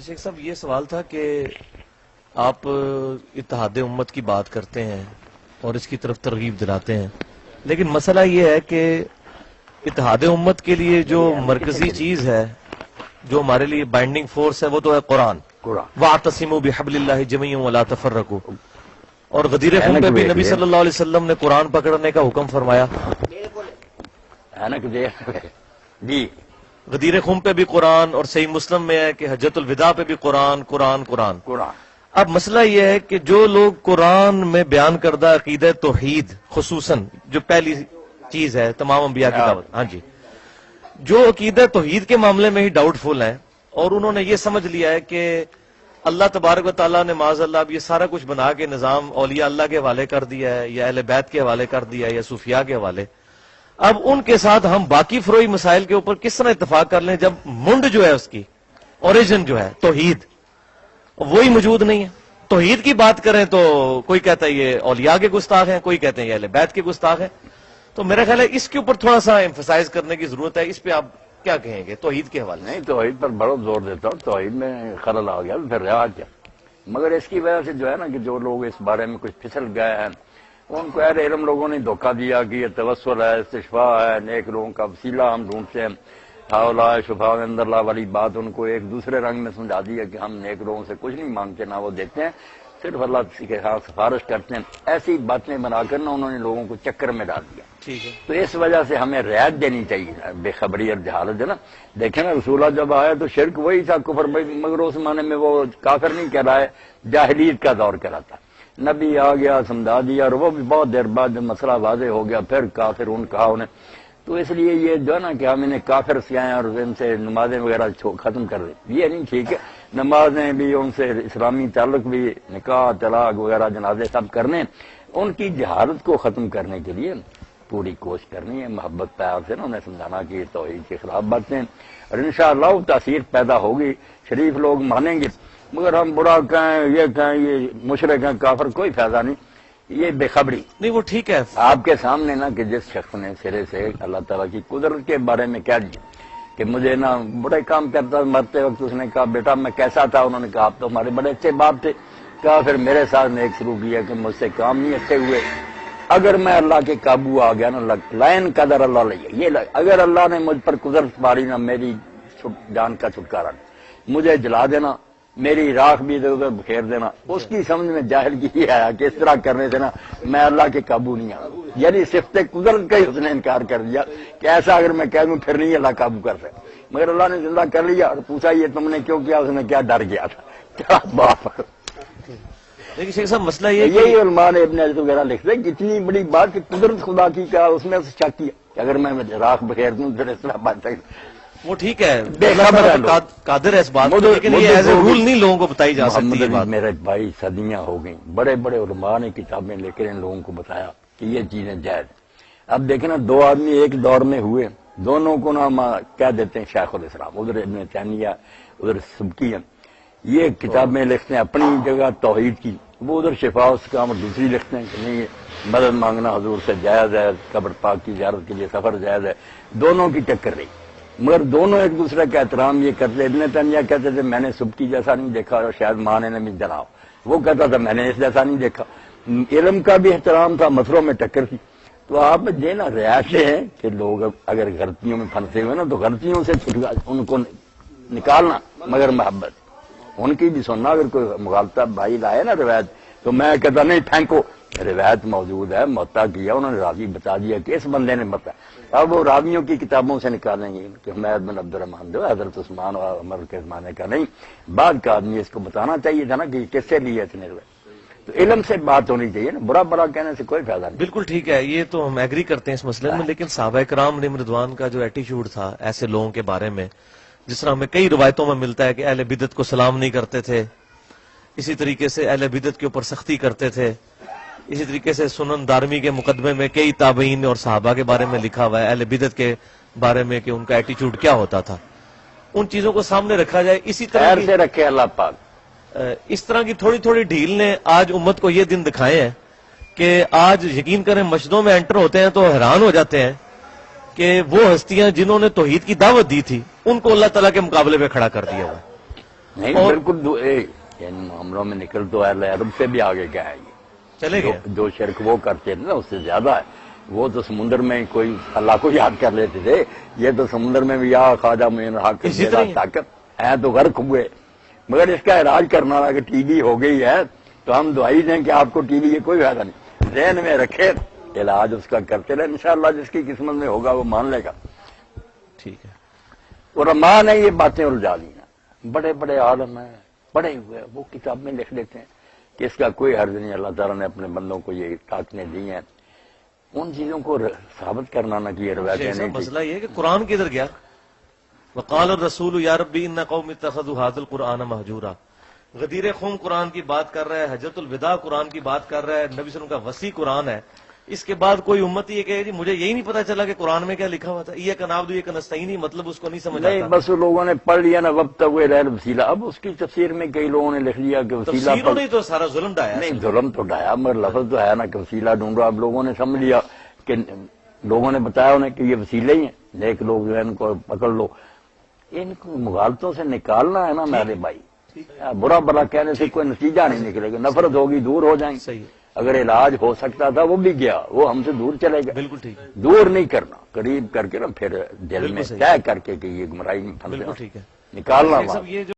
شیخ صاحب یہ سوال تھا کہ آپ اتحاد امت کی بات کرتے ہیں اور اس کی طرف ترغیب دلاتے ہیں، لیکن مسئلہ یہ ہے کہ اتحاد امت کے لیے جو مرکزی چیز ہے، جو ہمارے لیے بائنڈنگ فورس ہے، وہ تو ہے قرآن۔ وَاعْتَصِمُوا بِحَبْلِ اللَّهِ جَمِيعًا وَلَا تَفَرَّقُوا، اور غدیر خم پہ بھی نبی صلی اللہ علیہ وسلم نے قرآن پکڑنے کا حکم فرمایا۔ جی غدیر خم پہ بھی قرآن، اور صحیح مسلم میں ہے کہ حجۃ الوداع پہ بھی قرآن قرآن قرآن۔ اب مسئلہ یہ ہے کہ جو لوگ قرآن میں بیان کردہ عقیدہ توحید خصوصاً جو پہلی چیز ہے تمام انبیاء کی دعوت، ہاں جی، جو عقیدہ توحید کے معاملے میں ہی ڈاؤٹ فل ہیں اور انہوں نے یہ سمجھ لیا ہے کہ اللہ تبارک و تعالیٰ نے معاذ اللہ اب یہ سارا کچھ بنا کے نظام اولیاء اللہ کے حوالے کر دیا ہے، یا اہل بیت کے حوالے کر دیا ہے، یا صوفیاء کے حوالے، اب ان کے ساتھ ہم باقی فروعی مسائل کے اوپر کس طرح اتفاق کر لیں جب منڈ جو ہے اس کی اوریجن جو ہے توحید وہی موجود نہیں ہے۔ توحید کی بات کریں تو کوئی کہتا ہے یہ اولیاء کے گستاخ ہیں، کوئی کہتے ہیں یہ اہل بیت کے گستاخ ہیں، تو میرا خیال ہے اس کے اوپر تھوڑا سا ایمفسائز کرنے کی ضرورت ہے۔ اس پہ آپ کیا کہیں گے توحید کے حوالے؟ نہیں، توحید پر بڑا زور دیتا ہوں، توحید میں خلل آ گیا پھر رہا کیا، مگر اس کی وجہ سے جو ہے نا کہ جو لوگ اس بارے میں کچھ پھسل گئے ہیں ان کو اہل علم لوگوں نے دھوکہ دیا کہ یہ توسل ہے، استشفاء ہے، نیک لوگوں کا وسیلہ ہم ڈھونڈتے ہیں، ہاؤلا شفاء عند اللہ والی بات ان کو ایک دوسرے رنگ میں سمجھا دیا کہ ہم نیک لوگوں سے کچھ نہیں مانگتے، نہ وہ دیتے ہیں، صرف اللہ کے ساتھ سفارش کرتے ہیں۔ ایسی باتیں بنا کر نا انہوں نے لوگوں کو چکر میں ڈال دیا۔ ٹھیک ہے، تو اس وجہ سے ہمیں رعایت دینی چاہیے، بے خبری اور جہالت ہے نا۔ دیکھیں نا رسول اللہ جب آیا تو شرک وہی تھا، کفر مگر اس زمانے میں وہ کافر نہیں کہہ رہا ہے، جاہلیت کا دور کہہ رہا تھا۔ نبی آ گیا سمجھا دیا، اور وہ بھی بہت دیر بعد جب مسئلہ واضح ہو گیا پھر کافر ان کہا انہیں۔ تو اس لیے یہ جو ہے نا کہ ہم انہیں کافر سے آئیں اور ان سے نمازیں وغیرہ ختم کر دیں، یہ نہیں ٹھیک ہے۔ نمازیں بھی ان سے اسلامی تعلق بھی، نکاح طلاق وغیرہ جنازے سب کرنے، ان کی جہالت کو ختم کرنے کے لیے پوری کوشش کرنی ہے، محبت پیار سے نا انہیں سمجھانا کہ یہ توحید کے خلاف باتیں، اور انشاءاللہ وہ تاثیر پیدا ہوگی، شریف لوگ مانیں گے۔ مگر ہم برا کہیں، یہ کہیں یہ مشرک ہیں کافر، کوئی فائدہ نہیں، یہ بے خبری۔ نہیں وہ ٹھیک ہے، آپ کے سامنے نا کہ جس شخص نے سرے سے اللہ تعالیٰ کی قدرت کے بارے میں کہہ دیا کہ مجھے نا بڑے کام کرتا، مرتے وقت اس نے کہا بیٹا میں کیسا تھا، انہوں نے کہا آپ تو ہمارے بڑے اچھے باپ تھے، کہا پھر میرے ساتھ نے ایک شروع کیا کہ مجھ سے کام نہیں اچھے ہوئے، اگر میں اللہ کے قابو آ گیا نا لائن قدر اللہ لے، یہ اگر اللہ نے مجھ پر قدرت ماری نا میری جان کا چھٹکارا نہیں، مجھے جلا دینا، میری راکھ بھی ادھر ادھر بکھیر دینا، اس کی سمجھ میں جاہل کی یہ آیا کہ اس طرح کرنے سے نا میں اللہ کے قابو نہیں آ، یعنی صفت قدرت کا ہی اس نے انکار کر دیا کہ ایسا اگر میں کہہ دوں پھر نہیں اللہ قابو کر سکتا، مگر اللہ نے زندہ کر لیا اور پوچھا یہ تم نے کیوں کیا، اس نے کیا ڈر گیا تھا، کیا باپ۔ لیکن شیخ صاحب مسئلہ یہ یہی علماء نے ابن حجر وغیرہ لکھتے ہیں کہ اتنی بڑی بات کہ قدرت خدا کی کیا، اس نے اسے شک کیا کہ اگر میں راکھ بخیر دوں پھر اس طرح بات سکتا، وہ ٹھیک ہے، بے خبر ہے قادر ہے اس بات کو، لیکن یہ ایز اے رول نہیں لوگوں کو بتائی جا سکتی ہے بات۔ میرے بھائی صدیاں ہو گئیں، بڑے بڑے علماء نے کتابیں لے کر ان لوگوں کو بتایا کہ یہ چیزیں جائز۔ اب دیکھیں نا دو آدمی ایک دور میں ہوئے، دونوں کو نا کہہ دیتے ہیں شیخ الاسلام، ادھر ابن تیمیہ ادھر سبکی، یہ کتابیں لکھتے ہیں اپنی جگہ توحید کی، وہ ادھر شفا اس کا اور دوسری لکھتے ہیں کہ نہیں مدد مانگنا حضور سے جائز ہے، قبر پاک کی زیارت کے لیے سفر جائز ہے، دونوں کی ٹکر رہی، مگر دونوں ایک دوسرے کا احترام یہ کرتے۔ ابن تیمیہ کہتے تھے میں نے سبکی جیسا نہیں دیکھا، اور شاید ماں نے بھی جناب، وہ کہتا تھا میں نے اس جیسا نہیں دیکھا، علم کا بھی احترام تھا، مسئلوں میں ٹکر تھی۔ تو آپ یہ نا رعایتیں ہیں کہ لوگ اگر غلطیوں میں پھنسے ہوئے نا تو غلطیوں سے ان کو نکالنا، مگر محبت ان کی بھی سننا۔ اگر کوئی مغالطہ بھائی لائے نا روایت تو میں کہتا نہیں پھینکو، روایت موجود ہے، متا کیا انہوں نے، راوی بتا دیا کہ اس بندے نے بتا، اب وہ راویوں کی کتابوں سے نکالیں گے کہ حمید بن عبد الرحمن جو حضرت عثمان اور عمر کے زمانے کا نہیں، بعد کا آدمی، اس کو بتانا چاہیے تھا نا کہ کس سے لیے اتنے روایت۔ تو علم سے بات ہونی چاہیے نا، برا برا کہنے سے کوئی فائدہ نہیں۔ بالکل ٹھیک ہے، یہ تو ہم ایگری کرتے ہیں اس مسئلے میں، لیکن صحابہ کرام علیہم رضوان کا جو ایٹیچیوڈ تھا ایسے لوگوں کے بارے میں، جس طرح ہمیں کئی روایتوں میں ملتا ہے کہ اہل بدعت کو سلام نہیں کرتے تھے، اسی طریقے سے اہل بدعت کے اوپر سختی کرتے تھے، اسی طریقے سے سنن دارمی کے مقدمے میں کئی تابعین اور صحابہ کے بارے میں لکھا ہوا ہے اہل بدعت کے بارے میں کہ ان کا ایٹیچیوڈ کیا ہوتا تھا، ان چیزوں کو سامنے رکھا جائے۔ اسی طرح خیر سے رکھے اللہ پاک، اس طرح کی تھوڑی تھوڑی ڈھیل نے آج امت کو یہ دن دکھائے ہیں کہ آج یقین کریں مسجدوں میں انٹر ہوتے ہیں تو حیران ہو جاتے ہیں کہ وہ ہستیاں جنہوں نے توحید کی دعوت دی تھی ان کو اللہ تعالیٰ کے مقابلے میں کھڑا کر دیا ہوا ہے۔ نہیں اور بالکل ان معاملوں میں نکل تو اہل عرب سے بھی آگے کیا ہے یہ چلے گئے جو شرک وہ کرتے تھے نا اس سے زیادہ ہے. وہ تو سمندر میں کوئی اللہ کو یاد کر لیتے تھے, یہ تو سمندر میں بھی یا خواجہ معین حق اسی طرح ہی. طاقت ہے تو غرق ہوئے. مگر اس کا علاج کرنا رہا کہ ٹی بی ہو گئی ہے تو ہم دعائی دیں کہ آپ کو ٹی بی کی کوئی فائدہ نہیں, ذہن میں رکھے علاج اس کا کرتے رہے, انشاءاللہ جس کی قسمت میں ہوگا وہ مان لے گا. ٹھیک ہے. علماء نے یہ باتیں الجھا دی ہیں, بڑے بڑے عالم ہیں پڑھے ہوئے, وہ کتاب میں لکھ دیتے ہیں کہ اس کا کوئی حرج نہیں, اللہ تعالیٰ نے اپنے بندوں کو یہ طاقتیں دی ہیں. ان چیزوں کو ثابت کرنا نہ کہ یہ روایتیں شیخ صاحب نہیں تھی. مسئلہ یہ ہے کہ قرآن کدھر گیا؟ وقال الرسول یا ربی ان قوم اتخذوا هذا القرآن مہجورا. غدیر خم قرآن کی بات کر رہا ہے, حجۃ الوداع قرآن کی بات کر رہا ہے, نبی صلی اللہ علیہ وسلم کا وسیع قرآن ہے. اس کے بعد کوئی امتی یہ کہے جی مجھے یہی نہیں پتا چلا کہ قرآن میں کیا لکھا ہوا تھا, یہ کنابدو یہ کنستعینی, مطلب اس کو نہیں سمجھ نہیں آتا. بس لوگوں نے پڑھ لیا نا وقت ہوئے غیر وسیلہ. اب اس کی تفسیر میں کئی لوگوں نے لکھ لیا کہ وسیلہ تفسیروں نے تو سارا ظلم ڈایا. نہیں ظلم تو ڈایا مگر لفظ تو ہے نا کہ وسیلہ ڈھونڈو. اب لوگوں نے سمجھ لیا کہ لوگوں نے بتایا انہیں کہ یہ وسیلے ہی ہیں, نیک لوگ جو ہے ان کو پکڑ لو. ان کو مغالطوں سے نکالنا ہے نا میرے بھائی. برا بلا کہنے سے کوئی نتیجہ نہیں نکلے گا, نفرت ہوگی, دور ہو جائیں گے. صحیح ہے. اگر علاج ہو سکتا تھا وہ بھی گیا, وہ ہم سے دور چلے گئے. بالکل ٹھیک ہے, دور نہیں کرنا, قریب کر کے نا پھر دل بالکل میں صحیح. طے کر کے کہ یہ گمراہی میں پھنسے بالکل نا, ٹھیک ہے. نکالنا شیخ وہاں صاحب یہ جو